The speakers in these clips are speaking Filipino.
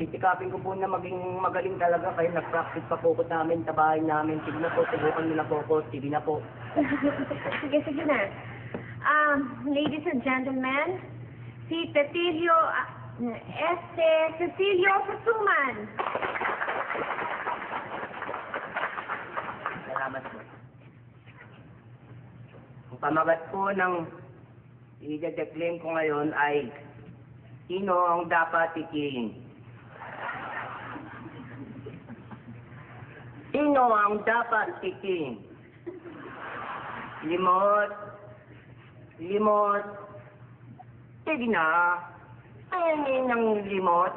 titikapin ko po na maging magaling talaga kayo. Nag-practice pa po ko namin, tabahin namin. Sige na po, subukan nyo na po ako. Sige na po. Sige na. Ladies and gentlemen, si Cecilio Susuman. Salamat po. Ang pamagat po ng i-declaim ko ngayon ay sino ang dapat tikiin? Sino ang dapat tikiin? Limot. Sige na. Ayan ng limot.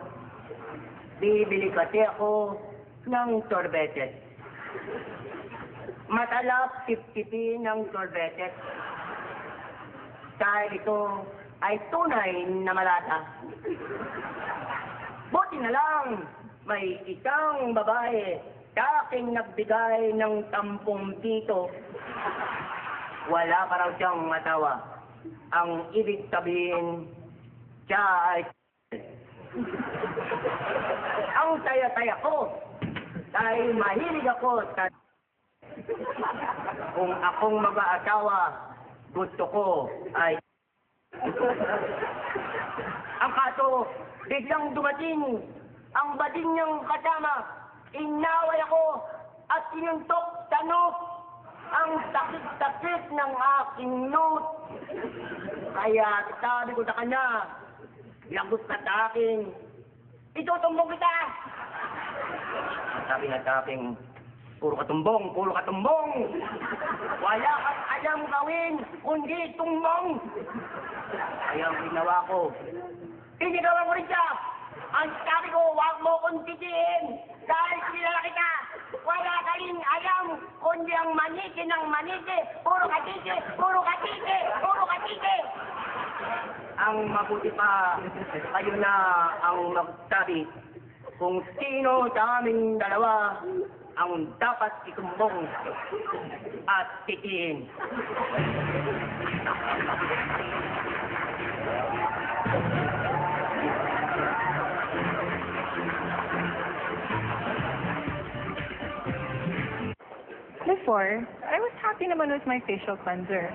Bibili kasi ako ng sorbetes. Matalap 50p ng sorbetes. Dahil ito ay tunay na malata. Buti na lang, may isang babae sa aking nagbigay ng 10 pito. Wala pa raw siyang matawa. Ang ibig sabihin, siya ay ang saya-saya ko dahil mahilig ako sa kung akong mag-aasawa, gusto ko ay ang kaso, biglang dumating ang bading niyang kasama. Inaway ako at sinuntok sa note. Ang sakit-sakit ng aking note. Kaya sabi ko sa kanya, lagot ka sa akin, itutumbong kita. Sabi nga sa akin, puro katumbong. Wala kang alam gawin, kundi tumbong. Kaya ang ginawa ko, sinigawan ko rin siya. Ang sabi ko, huwag mo kong titiin. Dahil kilala kita, wala ka rin alam, kundi ang maniki ng maniki. Puro katike. Ang mabuti pa, kayo na ang magsabi kung sino sa aming dalawa ang dapat itumbong at titiin. Before, I was happy naman with my facial cleanser.